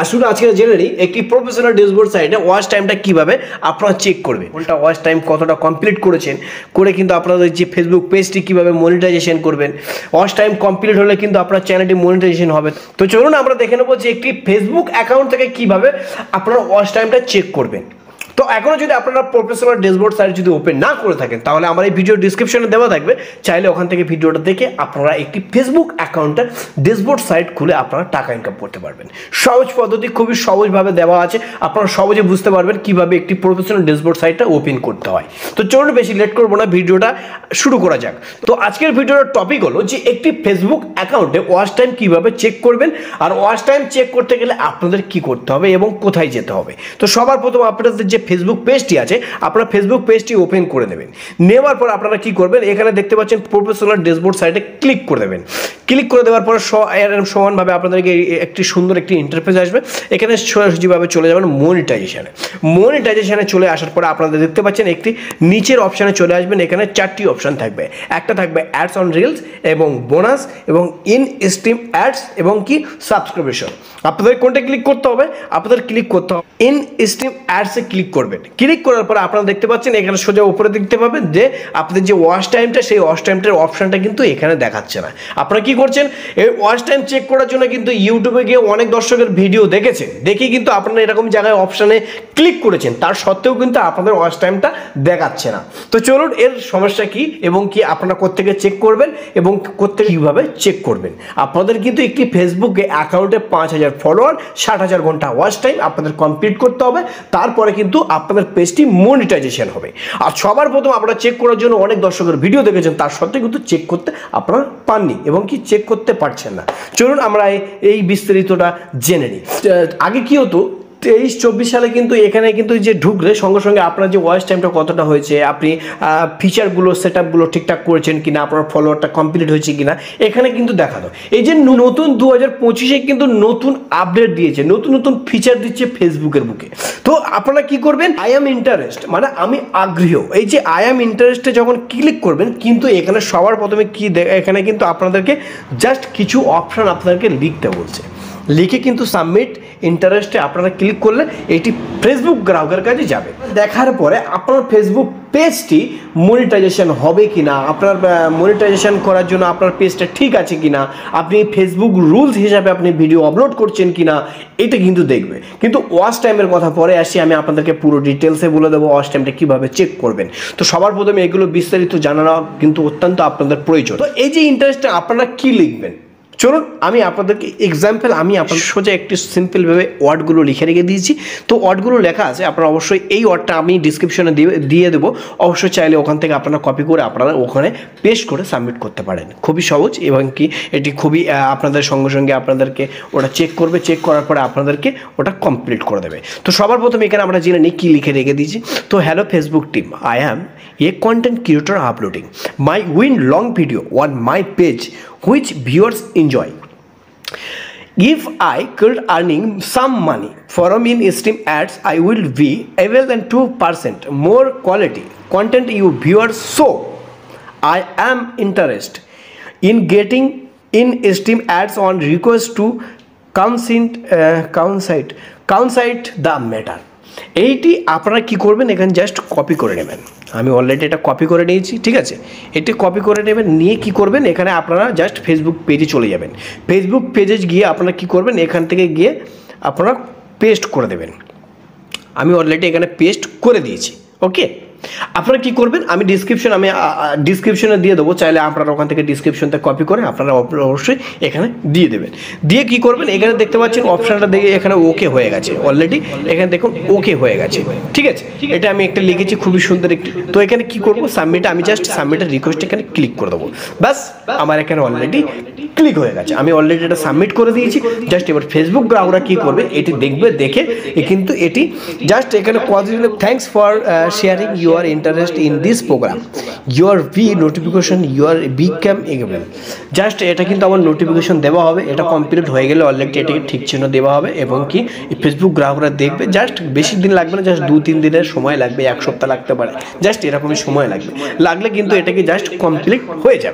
আসলে আজকে জেনে নিই একটি প্রফেশনাল ড্যাশবোর্ড সাইটে ওয়াচ টাইমটা কিভাবে আপনারা চেক করবেন, কোনটা ওয়াচ টাইম কতটা কমপ্লিট করেছেন, করে কিন্তু আপনাদের যে ফেসবুক পেজটি কিভাবে মনিটাইজেশন করবেন। ওয়াচ টাইম কমপ্লিট হলে কিন্তু আপনার চ্যানেলটি মনিটাইজেশন হবে। তো চলুন আমরা দেখে নেবো যে একটি ফেসবুক অ্যাকাউন্ট থেকে কিভাবে আপনারা ওয়াচ টাইমটা চেক করবেন। তো এখনো যদি আপনারা প্রফেশনাল ড্যাশবোর্ড সাইট যদি ওপেন না করে থাকেন, তাহলে আমার এই ভিডিও ডিসক্রিপশনে দেওয়া থাকবে, চাইলে ওখান থেকে ভিডিওটা দেখে আপনারা একটি ফেসবুক অ্যাকাউন্টের ড্যাশবোর্ড সাইট খুলে আপনারা টাকা ইনকাম করতে পারবেন। সহজ পদ্ধতি, খুবই সহজভাবে দেওয়া আছে, আপনারা সহজে বুঝতে পারবেন কিভাবে একটি প্রফেশনাল ড্যাশবোর্ড সাইটটা ওপেন করতে হয়। তো চলুন বেশি লেট করবো না, ভিডিওটা শুরু করা যাক। তো আজকের ভিডিওর টপিক হলো যে একটি ফেসবুক অ্যাকাউন্টে ওয়াচ টাইম কিভাবে চেক করবেন, আর ওয়াচ টাইম চেক করতে গেলে আপনাদের কি করতে হবে এবং কোথায় যেতে হবে। তো সবার প্রথম আপনাদের যে ফেসবুক পেজটি আছে, আপনারা ফেসবুক পেজটি ওপেন করে দেবেন। নেওয়ার পর আপনারা কি করবেন, এখানে দেখতে পাচ্ছেন প্রফেশনাল ড্যাশবোর্ড সাইটে ক্লিক করে দেবেন। ক্লিক করে দেওয়ার পর সমানভাবে আপনাদেরকে একটি সুন্দর একটি ইন্টারফেস আসবে। এখানে সোজাসুজিভাবে চলে যাবেন মনিটাইজেশনে। মনিটাইজেশনে চলে আসার পরে আপনারা দেখতে পাচ্ছেন একটি নিচের অপশানে চলে আসবেন। এখানে 4টি অপশান থাকবে। একটা থাকবে অ্যাডস অন রিলস এবং বোনাস এবং ইন স্ট্রিম অ্যাডস এবং কি সাবস্ক্রিপশন। আপনাদের কোনটা ক্লিক করতে হবে? আপনাদের ক্লিক করতে হবে ইন স্ট্রিম অ্যাডসে ক্লিক করবেন। ক্লিক করার পরে আপনারা দেখতে পাচ্ছেন এখানে সোজা উপরে দেখতে পাবেন যে আপনাদের যে ওয়াচ টাইমটা, সেই ওয়াচ টাইমটার অপশানটা কিন্তু এখানে দেখাচ্ছে না। আপনারা কি করছেন, এই ওয়াচ টাইম চেক করার জন্য কিন্তু ইউটিউবে গিয়ে অনেক দর্শকের ভিডিও দেখেছেন, দেখে কিন্তু আপনারা এরকম জায়গায় অপশানে ক্লিক করেছেন, তার সত্ত্বেও কিন্তু আপনাদের ওয়াচ টাইমটা দেখাচ্ছে না। তো চলুন এর সমস্যা কি এবং কি আপনারা কোত্থেকে চেক করবেন এবং কোত্থেকে কীভাবে চেক করবেন। আপনাদের কিন্তু একটি ফেসবুকে অ্যাকাউন্টে 5000 ফলোয়ার, 60,000 ঘন্টা ওয়াচ টাইম আপনাদের কমপ্লিট করতে হবে। তারপরে কিন্তু আপনাদের পেজটি মনিটাইজেশন হবে। আর সবার প্রথম আপনারা চেক করার জন্য অনেক দর্শকের ভিডিও দেখেছেন, তার সত্ত্বেও কিন্তু চেক করতে আপনারা পাননি এবং কি চেক করতে পারছেন না। চলুন আমরা এই বিস্তারিতটা জেনে নিই। আগে কি হতো, 23-24 সালে কিন্তু এখানে কিন্তু যে ঢুকলে সঙ্গে সঙ্গে আপনার যে ওয়াচ টাইমটা কতটা হয়েছে, আপনি ফিচারগুলো সেটআপগুলো ঠিকঠাক করেছেন কিনা, আপনার ফলোয়ারটা কমপ্লিট হয়েছে কিনা, এখানে কিন্তু দেখাতো। এই যে নতুন 2025-এ কিন্তু নতুন আপডেট দিয়েছে, নতুন নতুন ফিচার দিচ্ছে ফেসবুকের বুকে। তো আপনারা কি করবেন, আই অ্যাম ইন্টারেস্ট মানে আমি আগ্রহী, এই যে আই অ্যাম ইন্টারেস্টে যখন ক্লিক করবেন, কিন্তু এখানে সবার প্রথমে কি এখানে কিন্তু আপনাদেরকে জাস্ট কিছু অপশান আপনাদেরকে লিখতে বলছে। লিখে কিন্তু সাবমিট ইন্টারেস্টে আপনারা ক্লিক করলে এটি ফেসবুক গ্রাহকের কাছে যাবে। দেখার পরে আপনার ফেসবুক পেজটি মনিটাইজেশন হবে কিনা, আপনার মনিটাইজেশন করার জন্য আপনার পেজটা ঠিক আছে কিনা, আপনি ফেসবুক রুলস হিসাবে আপনি ভিডিও আপলোড করছেন কিনা, এটা কিন্তু দেখবে। কিন্তু ওয়াচ টাইমের কথা পরে আসি, আমি আপনাদেরকে পুরো ডিটেলসে বলে দেবো ওয়াচ টাইমটা কীভাবে চেক করবেন। তো সবার প্রথমে এগুলো বিস্তারিত জানানো কিন্তু অত্যন্ত আপনাদের প্রয়োজন। তো এই যে ইন্টারেস্টে আপনারা কি লিখবেন, চলুন আমি আপনাদেরকে এক্সাম্পল, আমি আপনাদের সোজা একটি সিম্পলভাবে ওয়ার্ডগুলো লিখে রেখে দিয়েছি। তো ওয়ার্ডগুলো লেখা আছে, আপনারা অবশ্যই এই ওয়ার্ডটা আমি ডিসক্রিপশনে দিয়ে দেবো। অবশ্যই চাইলে ওখান থেকে আপনারা কপি করে আপনারা ওখানে পেস্ট করে সাবমিট করতে পারেন। খুবই সহজ এবং কি এটি খুবই আপনাদের সঙ্গে সঙ্গে আপনাদেরকে ওটা চেক করবে, চেক করার পরে আপনাদেরকে ওটা কমপ্লিট করে দেবে। তো সবার প্রথমে এখানে আমরা জেনে নিই কী লিখে রেখে দিয়েছি। তো hello Facebook team, I am A content creator uploading my win long video on my page which viewers enjoy. If I could earning some money from in stream ads, I will be able than 2% more quality content you viewers. So I am interested in getting in stream ads on request to coincide the matter. এইটি আপনারা কি করবেন, এখানে just copy করে নেবেন। আমি already এটা copy করে নিয়েছি, ঠিক আছে। এটি কপি করে নেবেন, নিয়ে কি করবেন, এখানে আপনারা জাস্ট ফেসবুক পেজে চলে যাবেন। ফেসবুক পেজে গিয়ে আপনারা কি করবেন, এখান থেকে গিয়ে আপনারা পেস্ট করে দেবেন। আমি অলরেডি এখানে পেস্ট করে দিয়েছি, ওকে। আপনারা কি করবেন, আমি ডিসক্রিপশনে দিয়ে দেবো, চাইলে আপনারা ওখান থেকে ডিসক্রিপশনতে কপি করে আপনারা অবশ্যই এখানে দিয়ে দেবেন। দিয়ে কি করবেন, এখানে দেখতে পাচ্ছেন অপশানটা দেখে এখানে ওকে হয়ে গেছে অলরেডি, এখানে দেখুন ওকে হয়ে গেছে, ঠিক আছে। এটা আমি একটা লিখেছি খুবই সুন্দর একটি। তো এখানে কি করবো, সাবমিট, আমি জাস্ট সাবমিটের রিকোয়েস্ট এখানে ক্লিক করে দেবো। ব্যাস আমার এখানে অলরেডি ক্লিক হয়ে গেছে, আমি অলরেডি এটা সাবমিট করে দিয়েছি। জাস্ট এবার ফেসবুক গ্রাহকরা কী করবে, এটি দেখবে, দেখে কিন্তু এটি জাস্ট এখানে positive thanks for sharing your interest in this program, your notification your become available. Just এটা কিন্তু আমার নোটিফিকেশন দেওয়া হবে। এটা কমপ্লিট হয়ে গেলে অলরেডি এটাকে ঠিক চিহ্ন দেওয়া হবে এবং কি ফেসবুক গ্রাহকরা দেখবে। জাস্ট বেশি দিন লাগবে না, জাস্ট 2-3 দিনের সময় লাগবে, 1 সপ্তাহ লাগতে পারে, জাস্ট এরকমই সময় লাগলে কিন্তু এটাকে জাস্ট কমপ্লিট হয়ে যাবে।